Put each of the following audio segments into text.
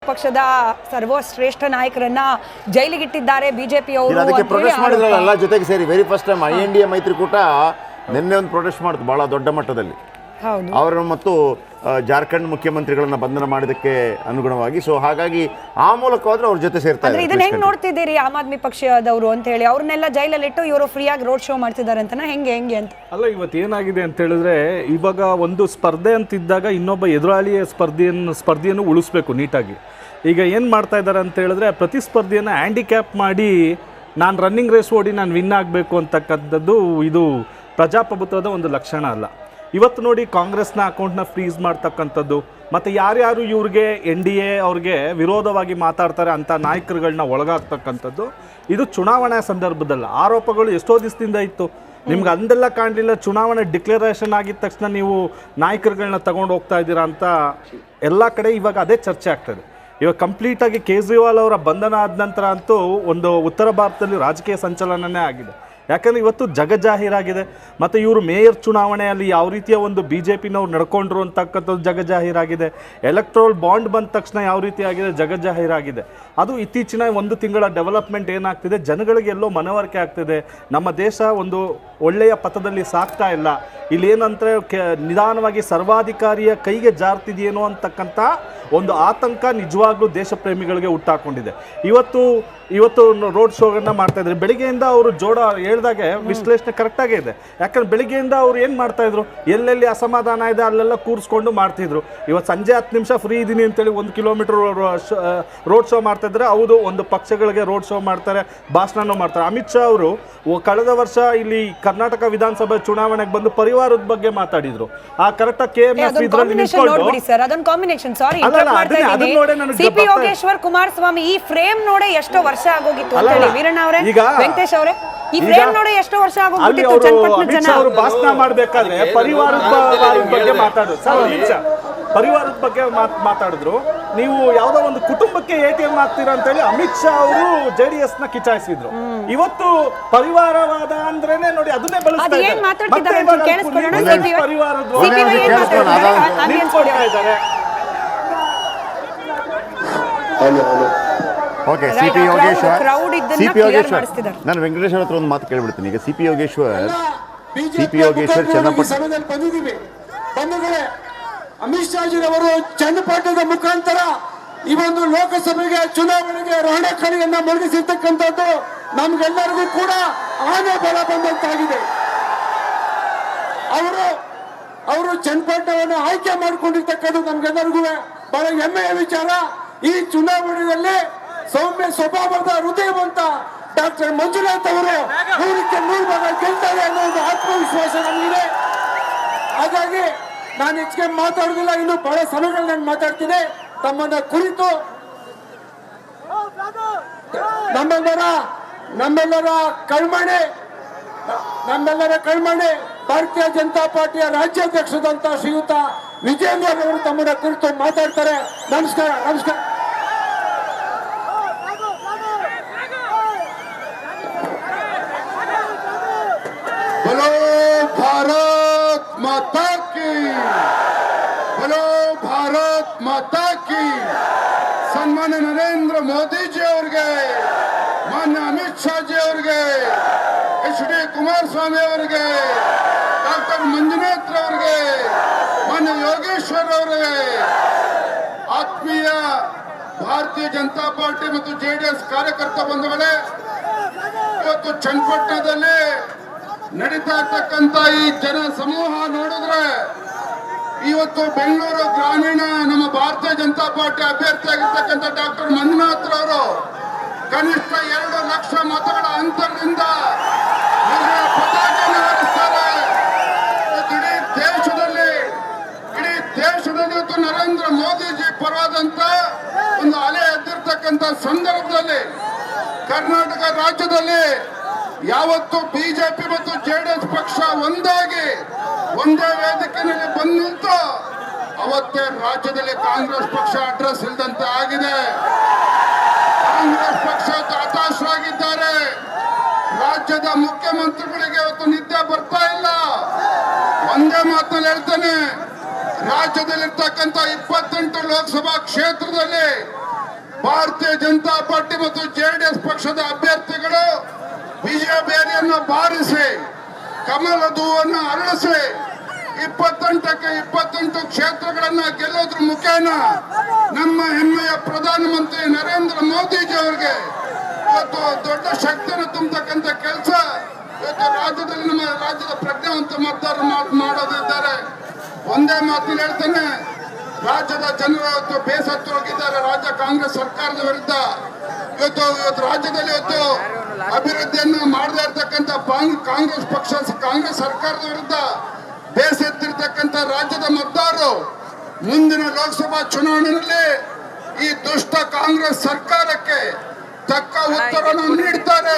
ಪಕ್ಷದ ಸರ್ವಶ್ರೇಷ್ಠ ನಾಯಕರನ್ನ ಜೈಲಿಗಿಟ್ಟಿದ್ದಾರೆ ಬಿಜೆಪಿ ಅವರು. ಅದಕ್ಕೆ ಪ್ರೊಟೆಸ್ಟ್ ಮಾಡಿದ್ರಲ್ಲ ಎಲ್ಲ ಜೊತೆಗೆ ಸೇರಿ. ವೆರಿ ಫಸ್ಟ್ ಟೈಮ್ INDA ಮೈತ್ರಿಕೂಟ ನಿನ್ನೆ ಒಂದು ಪ್ರೊಟೆಸ್ಟ್ ಮಾಡಿತು ಬಹಳ ದೊಡ್ಡ ಮಟ್ಟದಲ್ಲಿ. ಅವರು ಮತ್ತು ಜಾರ್ಖಂಡ್ ಮುಖ್ಯಮಂತ್ರಿಗಳನ್ನ ಬಂಧನ ಮಾಡಿದಕ್ಕೆ ಅನುಗುಣವಾಗಿ. ಸೊ ಹಾಗಾಗಿ ಆ ಮೂಲಕ ಹೋದ್ರೆ ಅವ್ರ ಜೊತೆ ಸೇರ್ತಾರೆ. ಇದನ್ನ ಹೆಂಗ್ ನೋಡ್ತಿದ್ದೀರಿ ಆಮ್ ಆದ್ಮಿ ಪಕ್ಷದವರು ಅಂತ ಹೇಳಿ? ಅವ್ರನ್ನೆಲ್ಲ ಜೈಲಲ್ಲಿಟ್ಟು ಇವರು ಫ್ರೀಯಾಗಿ ರೋಡ್ ಶೋ ಮಾಡ್ತಿದ್ದಾರೆ ಅಂತ ಹೆಂಗೆ ಅಂತ ಅಲ್ಲ, ಇವತ್ತು ಏನಾಗಿದೆ ಅಂತ ಹೇಳಿದ್ರೆ, ಇವಾಗ ಒಂದು ಸ್ಪರ್ಧೆ ಅಂತಿದ್ದಾಗ ಇನ್ನೊಬ್ಬ ಎದುರಾಳಿಯ ಸ್ಪರ್ಧೆಯನ್ನು ಉಳಿಸ್ಬೇಕು ನೀಟಾಗಿ. ಈಗ ಏನು ಮಾಡ್ತಾ ಇದ್ದಾರೆ ಅಂತ ಹೇಳಿದ್ರೆ, ಪ್ರತಿಸ್ಪರ್ಧಿಯನ್ನು ಹ್ಯಾಂಡಿಕ್ಯಾಪ್ ಮಾಡಿ ನಾನು ರನ್ನಿಂಗ್ ರೇಸ್ ಓಡಿ ನಾನು ವಿನ್ ಆಗಬೇಕು ಅಂತಕ್ಕಂಥದ್ದು ಇದು ಪ್ರಜಾಪ್ರಭುತ್ವದ ಒಂದು ಲಕ್ಷಣ ಅಲ್ಲ. ಇವತ್ತು ನೋಡಿ, ಕಾಂಗ್ರೆಸ್ನ ಅಕೌಂಟ್ನ ಫ್ರೀಸ್ ಮಾಡ್ತಕ್ಕಂಥದ್ದು, ಮತ್ತು ಯಾರ್ಯಾರು ಇವ್ರಿಗೆ NDA ಅವ್ರಿಗೆ ವಿರೋಧವಾಗಿ ಮಾತಾಡ್ತಾರೆ ಅಂಥ ನಾಯಕರುಗಳನ್ನ ಒಳಗಾಗ್ತಕ್ಕಂಥದ್ದು, ಇದು ಚುನಾವಣೆ ಸಂದರ್ಭದಲ್ಲ. ಆರೋಪಗಳು ಎಷ್ಟೋ ದಿವಸದಿಂದ ಇತ್ತು. ನಿಮ್ಗೆ ಅಂದೆಲ್ಲ ಕಾಣಲಿಲ್ಲ. ಚುನಾವಣೆ ಡಿಕ್ಲರೇಷನ್ ಆಗಿದ ತಕ್ಷಣ ನೀವು ನಾಯಕರುಗಳನ್ನ ತಗೊಂಡು ಹೋಗ್ತಾ ಇದ್ದೀರಾ ಅಂತ ಎಲ್ಲ ಕಡೆ ಇವಾಗ ಅದೇ ಚರ್ಚೆ ಆಗ್ತದೆ. ಇವಾಗ ಕಂಪ್ಲೀಟಾಗಿ ಕೇಜ್ರಿವಾಲ್ ಅವರ ಬಂಧನ ಆದ ನಂತರ ಅಂತೂ ಒಂದು ಉತ್ತರ ಭಾರತದಲ್ಲಿ ರಾಜಕೀಯ ಸಂಚಲನನೇ ಆಗಿದೆ. ಯಾಕಂದರೆ ಇವತ್ತು ಜಗಜಾಹೀರಾಗಿದೆ. ಮತ್ತು ಇವರು ಮೇಯರ್ ಚುನಾವಣೆಯಲ್ಲಿ ಯಾವ ರೀತಿಯ ಒಂದು BJPನವ್ರು ನಡ್ಕೊಂಡ್ರು ಅಂತಕ್ಕಂಥದ್ದು ಜಗಜಾಹೀರಾಗಿದೆ. ಎಲೆಕ್ಟ್ರೋಲ್ ಬಾಂಡ್ ಬಂದ ತಕ್ಷಣ ಯಾವ ರೀತಿ ಆಗಿದೆ ಜಗಜಾಹೀರಾಗಿದೆ. ಅದು ಇತ್ತೀಚಿನ ಒಂದು ತಿಂಗಳ ಡೆವಲಪ್ಮೆಂಟ್ ಏನಾಗ್ತಿದೆ, ಜನಗಳಿಗೆ ಎಲ್ಲೋ ಮನವರಿಕೆ ಆಗ್ತಿದೆ. ನಮ್ಮ ದೇಶ ಒಂದು ಒಳ್ಳೆಯ ಪಥದಲ್ಲಿ ಸಾಗ್ತಾ ಇಲ್ಲ. ಇಲ್ಲೇನಂದರೆ ನಿಧಾನವಾಗಿ ಸರ್ವಾಧಿಕಾರಿಯ ಕೈಗೆ ಜಾರ್ತಿದೆಯೇನೋ ಅಂತಕ್ಕಂಥ ಒಂದು ಆತಂಕ ನಿಜವಾಗ್ಲೂ ದೇಶ ಪ್ರೇಮಿಗಳಿಗೆ ಹುಟ್ಟಾಕೊಂಡಿದೆ. ಇವತ್ತು ರೋಡ್ ಶೋಗಳನ್ನ ಮಾಡ್ತಾ ಇದ್ದಾರೆ. ಬೆಳಿಗ್ಗೆಯಿಂದ ಅವರು ಹೇಳ್ದಾಗೆ ವಿಶ್ಲೇಷಣೆ ಕರೆಕ್ಟಾಗೇ ಇದೆ. ಯಾಕಂದ್ರೆ ಬೆಳಿಗ್ಗೆಯಿಂದ ಅವ್ರು ಏನು ಮಾಡ್ತಾಯಿದ್ರು, ಎಲ್ಲೆಲ್ಲಿ ಅಸಮಾಧಾನ ಇದೆ ಅಲ್ಲೆಲ್ಲ ಕೂರಿಸ್ಕೊಂಡು ಮಾಡ್ತಿದ್ರು. ಇವತ್ತು ಸಂಜೆ 10 ನಿಮಿಷ ಫ್ರೀ ಇದ್ದೀನಿ ಅಂತೇಳಿ 1 ಕಿಲೋಮೀಟರ್ ರೋಡ್ ಶೋ ಮಾಡ್ತಾಯಿದ್ರೆ, ಹೌದು, ಒಂದು ಪಕ್ಷಗಳಿಗೆ ರೋಡ್ ಶೋ ಮಾಡ್ತಾರೆ, ಭಾಷಣನೂ ಮಾಡ್ತಾರೆ. ಅಮಿತ್ ಶಾ ಅವರು ಕಳೆದ ವರ್ಷ ಇಲ್ಲಿ ಕರ್ನಾಟಕ ವಿಧಾನಸಭೆ ಚುನಾವಣೆಗೆ ಬಂದು ಪರಿವಾರದ ಬಗ್ಗೆ ಮಾತಾಡಿದ್ರು. ಆ ಕರೆಕ್ಟಾಗಿ KMF ಇದರಲ್ಲಿ CP ಯೋಗೇಶ್ವರ್ ಕುಮಾರಸ್ವಾಮಿ ಈ ಫ್ರೇಮ್ ನೋಡೇ ಎಷ್ಟೋ ವರ್ಷ ಆಗೋಗಿತ್ತು ಅಂತ ಹೇಳಿ ವೀರಣ್ಣ ಅವರೇ, ವೆಂಕಟೇಶ್ ಅವರೇ, ಈ ಫ್ರೇಮ್ ನೋಡೇ ಎಷ್ಟೋ ವರ್ಷ ಆಗೋಗಿತ್ತು. ಚನ್ನಪಟ್ಟಣ ಜನ ಅವರು ಭಾಷಣ ಮಾಡಬೇಕಾದ್ರೆ ಪರಿವಾರದ ಬಗ್ಗೆ ಪರಿವಾರದ ಬಗ್ಗೆ ಮಾತಾಡಿದ್ರು. ನೀವು ಯಾವುದೋ ಒಂದು ಕುಟುಂಬಕ್ಕೆ ATM ಆಗ್ತೀರಾ ಅಂತ ಹೇಳಿ ಅಮಿತ್ ಶಾ ಅವರು JDSನ ಕಿಚಾಯಿಸಿದ್ರು. ಇವತ್ತು ಪರಿವಾರವಾದ ಅಂದ್ರೇನೆ ನೋಡಿ ಅದನ್ನೇ ಬಳಸ್ತಾ ಇದ್ದಾರೆ. ಓಕೆ, CP ಯೋಗೇಶ್ವರ್ ನಾನು ವೆಂಕಟೇಶ್ವರ ಹತ್ರ ಒಂದು ಮಾತು ಕೇಳ್ಬಿಡ್ತೀನಿ. ಈಗ CP ಯೋಗೇಶ್ವರ್ ಚನ್ನಪಟ್ಟಣ ಬಂಧುಗಳೇ, ಅಮಿತ್ ಶಾಜಿರವರು ಚನ್ನಪಟ್ಟಣದ ಮುಖಾಂತರ ಈ ಒಂದು ಲೋಕಸಭೆಗೆ ಚುನಾವಣೆಗೆ ರಣಕಣಿಯನ್ನ ಮೊಳಗಿಸಿರ್ತಕ್ಕಂಥದ್ದು ನಮ್ಗೆಲ್ಲರಿಗೂ ಕೂಡ ಆನೆ ಬಲ ಬಂದಂತಾಗಿದೆ. ಅವರು ಚನ್ನಪಟ್ಟಣವನ್ನು ಆಯ್ಕೆ ಮಾಡಿಕೊಂಡಿರ್ತಕ್ಕಂಥದ್ದು ನಮ್ಗೆಲ್ಲರಿಗೂ ಬಹಳ ಹೆಮ್ಮೆಯ ವಿಚಾರ. ಈ ಚುನಾವಣೆಯಲ್ಲಿ ಸೌಮ್ಯ ಸ್ವಭಾವದ ಹೃದಯವಂತ ಡಾಕ್ಟರ್ ಮಂಜುನಾಥ್ ಅವರು 100ಕ್ಕೆ 100 ಗೆಲ್ತಾರೆ ಅನ್ನೋ ಒಂದು ಆತ್ಮವಿಶ್ವಾಸ ನಮಗಿದೆ. ಹಾಗಾಗಿ ನಾನು ಹೆಚ್ಚಿಗೆ ಮಾತಾಡುದಿಲ್ಲ, ಇನ್ನು ಬಹಳ ಸಮಯಗಳು ನಾನು ಮಾತಾಡ್ತೀನಿ. ತಮ್ಮನ್ನ ಕುರಿತು ನಮ್ಮೆಲ್ಲರ ಕಳ್ಮಣೆ ಭಾರತೀಯ ಜನತಾ ಪಾರ್ಟಿಯ ರಾಜ್ಯಾಧ್ಯಕ್ಷದಂತ ಶ್ರೀಯುತ ವಿಜೇಂದ್ರ ಅವರು ತಮ್ಮನ್ನ ಕುರಿತು ಮಾತಾಡ್ತಾರೆ. ನಮಸ್ಕಾರ. बोलो भारत माता की, बोलो भारत माता की. सन्मान्य नरेंद्र मोदी जी ಅವ್ರಿಗೆ, ಮಾನ್ಯ ಅಮಿತ್ ಶಾ ಜಿ ಅವ್ರಿಗೆ, HD ಕುಮಾರಸ್ವಾಮಿ ಅವರಿಗೆ, ಡಾಕ್ಟರ್ ಮಂಜುನಾಥ್ ಅವರಿಗೆ, ಮಾನ್ಯ ಯೋಗೇಶ್ವರ್ ಅವರಿಗೆ, ಆತ್ಮೀಯ ಭಾರತೀಯ ಜನತಾ ಪಾರ್ಟಿ ಮತ್ತು JDS ಕಾರ್ಯಕರ್ತ ಬಂಧುಗಳೇ, ಇವತ್ತು ಚನ್ನಪಟ್ಟಣದಲ್ಲಿ ನಡೀತಾ ಇರ್ತಕ್ಕಂಥ ಈ ಜನ ಸಮೂಹ ನೋಡಿದ್ರೆ, ಇವತ್ತು ಬೆಂಗಳೂರು ಗ್ರಾಮೀಣ ನಮ್ಮ ಭಾರತೀಯ ಜನತಾ ಪಾರ್ಟಿ ಅಭ್ಯರ್ಥಿಯಾಗಿರ್ತಕ್ಕಂಥ ಡಾಕ್ಟರ್ ಮಂಜುನಾಥ್ ಅವರು ಕನಿಷ್ಠ 2 ಲಕ್ಷ ಮತಗಳ ಅಂತರದಿಂದ ಪತಾಕೆಯನ್ನು ಹಾರಿಸ್ತಾರೆ. ಇಡೀ ದೇಶದಲ್ಲಿ ಇವತ್ತು ನರೇಂದ್ರ ಮೋದಿಜಿ ಪರವಾದಂತ ಒಂದು ಅಲೆ ಎದ್ದಿರ್ತಕ್ಕಂಥ ಸಂದರ್ಭದಲ್ಲಿ ಕರ್ನಾಟಕ ರಾಜ್ಯದಲ್ಲಿ ಯಾವತ್ತು ಬಿಜೆಪಿ ಮತ್ತು JDS ಪಕ್ಷ ಒಂದಾಗಿ ಒಂದೇ ವೇದಿಕೆಯಲ್ಲಿ ಬಂದು ನಿಂತು ಅವತ್ತೇ ರಾಜ್ಯದಲ್ಲಿ ಕಾಂಗ್ರೆಸ್ ಪಕ್ಷ ಅಡ್ರೆಸ್ ಇಲ್ಲದಂತೆ ಆಗಿದೆ. ಕಾಂಗ್ರೆಸ್ ಪಕ್ಷ ಹತಾಶರಾಗಿದ್ದಾರೆ. ರಾಜ್ಯದ ಮುಖ್ಯಮಂತ್ರಿಗಳಿಗೆ ಇವತ್ತು ನಿದ್ದೆ ಬರ್ತಾ ಇಲ್ಲ. ಒಂದೇ ಮಾತಲ್ಲಿ ಹೇಳ್ತೇನೆ, ರಾಜ್ಯದಲ್ಲಿರ್ತಕ್ಕಂಥ 28 ಲೋಕಸಭಾ ಕ್ಷೇತ್ರದಲ್ಲಿ ಭಾರತೀಯ ಜನತಾ ಪಾರ್ಟಿ ಮತ್ತು ಜೆಡಿಎಸ್ ಪಕ್ಷದ ಅಭ್ಯರ್ಥಿಗಳು ವಿಜಯ ಬೇರಿಯನ್ನು ಬಾರಿಸಿ ಕಮಲದ ಹೂವನ್ನು ಅರಳಿಸಿ 28ಕ್ಕೆ 28 ಕ್ಷೇತ್ರಗಳನ್ನ ಗೆಲ್ಲೋದ್ರ ಮುಖೇನ ನಮ್ಮ ಹೆಮ್ಮೆಯ ಪ್ರಧಾನಮಂತ್ರಿ ನರೇಂದ್ರ ಮೋದಿಜಿ ಅವರಿಗೆ ಇವತ್ತು ದೊಡ್ಡ ಶಕ್ತಿಯನ್ನು ತುಂಬತಕ್ಕಂಥ ಕೆಲಸ ಇವತ್ತು ರಾಜ್ಯದಲ್ಲಿ ನಮ್ಮ ರಾಜ್ಯದ ಪ್ರಜ್ಞಾವಂತ ಮತದಾರರು ಮಾಡೋದಿದ್ದಾರೆ. ಒಂದೇ ಮಾತಿನಲ್ಲಿ ಹೇಳ್ತೇನೆ, ರಾಜ್ಯದ ಜನರು ಇವತ್ತು ಬೇಸತ್ತು ಹೋಗಿದ್ದಾರೆ ರಾಜ್ಯ ಕಾಂಗ್ರೆಸ್ ಸರ್ಕಾರದ ವಿರುದ್ಧ. ಇವತ್ತು ರಾಜ್ಯದಲ್ಲಿ ಇವತ್ತು ಅಭಿವೃದ್ಧಿಯನ್ನು ಮಾಡದೇ ಇರ್ತಕ್ಕಂಥ ಕಾಂಗ್ರೆಸ್ ಪಕ್ಷ ಕಾಂಗ್ರೆಸ್ ಸರ್ಕಾರದ ವಿರುದ್ಧ ಬೇಸತ್ತಿರ್ತಕ್ಕಂಥ ರಾಜ್ಯದ ಮತದಾರರು ಮುಂದಿನ ಲೋಕಸಭಾ ಚುನಾವಣೆಯಲ್ಲಿ ಈ ದುಷ್ಟ ಕಾಂಗ್ರೆಸ್ ಸರ್ಕಾರಕ್ಕೆ ತಕ್ಕ ಉತ್ತರವನ್ನು ನೀಡ್ತಾರೆ.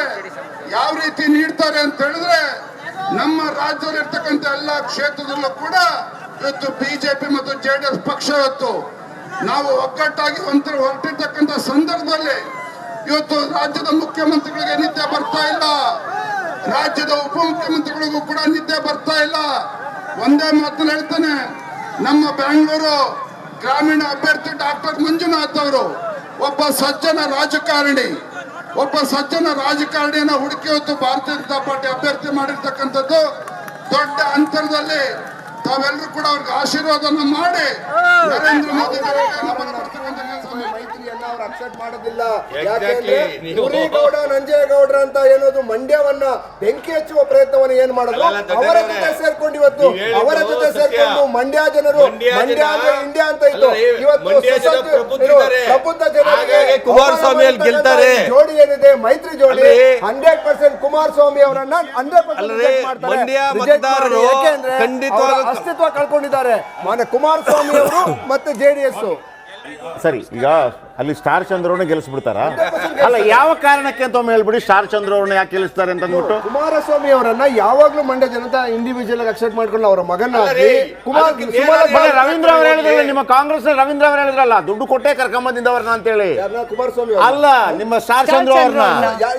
ಯಾವ ರೀತಿ ನೀಡ್ತಾರೆ ಅಂತ ಹೇಳಿದ್ರೆ, ನಮ್ಮ ರಾಜ್ಯದಲ್ಲಿ ಇರ್ತಕ್ಕಂಥ ಎಲ್ಲಾ ಕ್ಷೇತ್ರದಲ್ಲೂ ಕೂಡ ಇವತ್ತು ಬಿಜೆಪಿ ಮತ್ತು ಜೆಡಿಎಸ್ ಪಕ್ಷ ಇವತ್ತು ನಾವು ಒಗ್ಗಟ್ಟಾಗಿ ಹೊರಟಿರ್ತಕ್ಕಂಥ ಸಂದರ್ಭದಲ್ಲಿ ಇವತ್ತು ರಾಜ್ಯದ ಮುಖ್ಯಮಂತ್ರಿಗಳಿಗೆ ನಿದ್ದೆ ಬರ್ತಾ ಇಲ್ಲ, ರಾಜ್ಯದ ಉಪಮುಖ್ಯಮಂತ್ರಿಗಳಿಗೂ ಕೂಡ ನಿದ್ದೆ ಬರ್ತಾ ಇಲ್ಲ. ಒಂದೇ ಮಾತನ್ನು ಹೇಳ್ತಾನೆ, ನಮ್ಮ ಬೆಂಗಳೂರು ಗ್ರಾಮೀಣ ಅಭ್ಯರ್ಥಿ ಡಾಕ್ಟರ್ ಮಂಜುನಾಥ್ ಅವರು ಒಬ್ಬ ಸಜ್ಜನ ರಾಜಕಾರಣಿಯನ್ನ ಹುಡುಕಿ ಹೊತ್ತು ಭಾರತೀಯ ಜನತಾ ಪಾರ್ಟಿ ಅಭ್ಯರ್ಥಿ ಮಾಡಿರ್ತಕ್ಕಂಥದ್ದು ದೊಡ್ಡ ಅಂತರದಲ್ಲಿ ತಾವೆಲ್ಲರೂ ಕೂಡ ಅವ್ರಿಗೆ ಆಶೀರ್ವಾದನ ಮಾಡಿ ನರೇಂದ್ರ ಮೋದಿ ಮೈತ್ರಿಯನ್ನ ಅವ್ರು ಅಕ್ಸೆಪ್ಟ್ ಮಾಡೋದಿಲ್ಲ. ಯಾಕೆಂದ್ರೆ ಗುರಿಗೌಡ ನಂಜೇಗೌಡ್ರ ಅಂತ ಏನೋದು ಮಂಡ್ಯವನ್ನ ಬೆಂಕಿ ಹಚ್ಚುವ ಪ್ರಯತ್ನವನ್ನು ಏನ್ ಮಾಡಿದ್ರು, ಅವರ ಜೊತೆ ಸೇರ್ಕೊಂಡು ಇವತ್ತು ಅವರ ಜೊತೆ ಸೇರ್ಕೊಂಡು ಮಂಡ್ಯ ಜನರು ಮಂಡ್ಯ ಅಂದ್ರೆ ಇಂಡಿಯಾ ಅಂತ ಇತ್ತು. ಇವತ್ತು ಪ್ರಬುದ್ಧ ಜನರಿಗೆ ಕುಮಾರಸ್ವಾಮಿ ಗೆಲ್ತಾರೆ ಜೋಡಿ ಏನಿದೆ ಮೈತ್ರಿ ಜೋಡಿ 100% ಕುಮಾರಸ್ವಾಮಿ ಅವರನ್ನ 100% ಮಾಡ್ತಾರೆ. ಯಾಕೆಂದ್ರೆ ಅಸ್ತಿತ್ವ ಕಳ್ಕೊಂಡಿದ್ದಾರೆ ಕುಮಾರಸ್ವಾಮಿ ಅವರು ಮತ್ತೆ ಜೆಡಿಎಸ್. ಸರಿ, ಈಗ ಅಲ್ಲಿ ಸ್ಟಾರ್ ಚಂದ್ರವ್ರನ್ನ ಗೆಲ್ಲಿಸ್ಬಿಡ್ತಾರ? ಅಲ್ಲ, ಯಾವ ಕಾರಣಕ್ಕೆ ಅಂತ ಒಮ್ಮೆ ಹೇಳ್ಬಿಡಿ, ಸ್ಟಾರ್ ಚಂದ್ರವ್ರನ್ನ ಯಾಕೆ ಗೆಲ್ಲಿಸ್ತಾರೆ ಅಂತ ಅಂದ್ಬಿಟ್ಟು. ಕುಮಾರಸ್ವಾಮಿ ಅವರನ್ನ ಯಾವಾಗ್ಲೂ ಮಂಡ್ಯ ಜನತಾ ಇಂಡಿವಿಜುವಲ್ ಅಕ್ಸೆಪ್ಟ್ ಮಾಡ್ಕೊಂಡು ಅವರ ಮಗನ ರವೀಂದ್ರ ಅವರು ಹೇಳಿದ್ರಲ್ಲ, ನಿಮ್ಮ ಕಾಂಗ್ರೆಸ್ ರವೀಂದ್ರ ಅವರು ಹೇಳಿದ್ರಲ್ಲ, ದುಡ್ಡು ಕೊಟ್ಟೆ ಕರ್ಕೊಂಬಂದಿದ್ದವ್ರನ್ನ ಅಂತ ಹೇಳಿ. ಕುಮಾರಸ್ವಾಮಿ ಅಲ್ಲ, ನಿಮ್ಮ ಸ್ಟಾರ್ ಚಂದ್ರ ಅವ್ರನ್ನ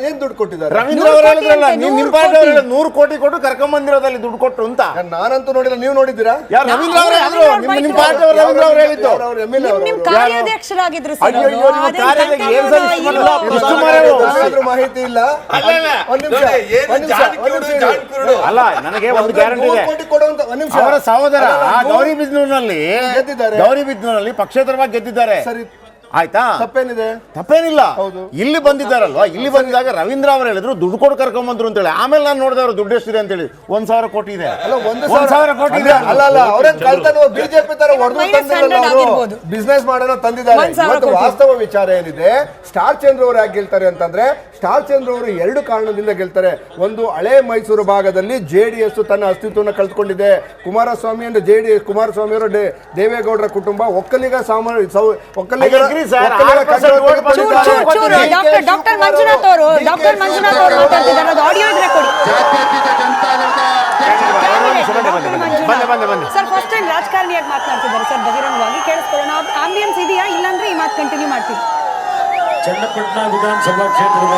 ಏನ್ ದುಡ್ಡು ಕೊಟ್ಟಿದ್ದಾರೆ? ರವೀಂದ್ರ ಅವರು ಹೇಳಿದ್ರಲ್ಲ, ನಿಮ್ಮ ಪಾರ್ಟಿ ಅವರು 100 ಕೋಟಿ ಕೊಟ್ಟು ಕರ್ಕೊಂಬಂದಿರೋದಲ್ಲಿ ದುಡ್ಡು ಕೊಟ್ಟು ಅಂತ. ನಾನಂತೂ ನೋಡಿಲ್ಲ, ನೀವು ನೋಡಿದ್ದೀರಾ? ಯಾರು ರವೀಂದ್ರ ಅವರೇ ಆದ್ರು, ನಿಮ್ಮ ಪಾರ್ಟಿ ಅವರು ರವೀಂದ್ರ ಅವರು ಹೇಳಿದ್ದು. ಕಾರ್ಯಾಧ್ಯಕ್ಷರಾಗಿದ್ರು ಮಾಹಿತಿ ಇಲ್ಲ. ಅಲ್ಲ, ನನಗೆ ಒಂದು ಗ್ಯಾರಂಟಿ ಇದೆ. ಅವರ ಸಹೋದರ ಗೌರಿಬಿದನೂರಿನಲ್ಲಿ ಪಕ್ಷೇತರವಾಗಿ ಗೆದ್ದಿದ್ದಾರೆ, ಆಯ್ತಾ? ತಪ್ಪೇನಿಲ್ಲ. ಇಲ್ಲಿ ಬಂದಿದ್ದಾರಲ್ವಾ, ಇಲ್ಲಿ ಬಂದಿದ್ದಾಗ ರವೀಂದ್ರ ಅವರು ಹೇಳಿದ್ರು ದುಡ್ಡು ಕೊಟ್ಟು ಕರ್ಕೊಂಬಂದ್ರು ಅಂತ ಹೇಳಿ. ಆಮೇಲೆ ನಾನು ನೋಡಿದೆ ಅವರು ದುಡ್ಡು ಎಷ್ಟಿದೆ ಅಂತ ಹೇಳಿ, 1,000 ಕೋಟಿ ಇದೆ. 1,000 ಕೋಟಿ ಇದೆ. ಬಿಜೆಪಿ ತರ ಬಿಸ್ನೆಸ್ ಮಾಡೋಣ ತಂದಿದ್ದಾರೆ. ವಾಸ್ತವ ವಿಚಾರ ಏನಿದೆ, ಸ್ಟಾರ್ ಚಂದ್ರ ಅವರು ಯಾಕೆ ಗೆಲ್ತಾರೆ ಅಂತಂದ್ರೆ, ಸ್ಟಾರ್ ಚಂದ್ರ ಅವರು 2 ಕಾರಣದಿಂದ ಗೆಲ್ತಾರೆ. ಒಂದು, ಹಳೆ ಮೈಸೂರು ಭಾಗದಲ್ಲಿ ಜೆಡಿಎಸ್ ತನ್ನ ಅಸ್ತಿತ್ವವನ್ನು ಕಳೆದುಕೊಂಡಿದೆ. ಕುಮಾರಸ್ವಾಮಿ ಅಂದ್ರೆ ಜೆಡಿಎಸ್, ಕುಮಾರಸ್ವಾಮಿ ಅವರು ದೇವೇಗೌಡರ ಕುಟುಂಬ ಒಕ್ಕಲಿಗ ಡಾಕ್ಟರ್ ಮಂಜುನಾಥ್ ಅವರು ಮಾತಾಡ್ತಿದ್ದಾರೆ, ಆಡಿಯೋ ಇದ್ರೆ ಕೊಡಿ ಸರ್. ಫಸ್ಟ್ ಟೈಮ್ ರಾಜಕಾರಣಿಯಾಗಿ ಮಾತನಾಡ್ತಿದ್ದಾರೆ ಸರ್, ಬಹಿರಂಗವಾಗಿ ಕೇಳಿಸ್ಕೊಳ್ಳೋಣ. ಆಂಬಿಯನ್ಸ್ ಇದೆಯಾ? ಇಲ್ಲಾಂದ್ರೆ ಈ ಮಾತು ಕಂಟಿನ್ಯೂ ಮಾಡ್ತೀವಿ. ಚನ್ನಪಟ್ಟಣ ವಿಧಾನಸಭಾ ಕ್ಷೇತ್ರದ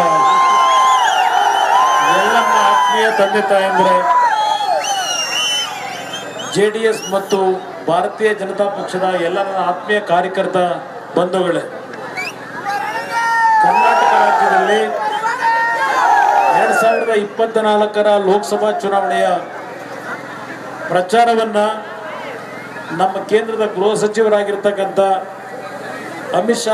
ಎಲ್ಲ ಆತ್ಮೀಯ ತಂದೆ ತಾಯಂದ್ರೆ, ಜೆಡಿಎಸ್ ಮತ್ತು ಭಾರತೀಯ ಜನತಾ ಪಕ್ಷದ ಎಲ್ಲ ಆತ್ಮೀಯ ಕಾರ್ಯಕರ್ತ ಬಂಧುಗಳೇ, ಕರ್ನಾಟಕ ರಾಜ್ಯದಲ್ಲಿ 2024ರ ಲೋಕಸಭಾ ಚುನಾವಣೆಯ ಪ್ರಚಾರವನ್ನ ನಮ್ಮ ಕೇಂದ್ರದ ಗೃಹ ಸಚಿವರಾಗಿರ್ತಕ್ಕಂಥ ಅಮಿತ್ ಶಾ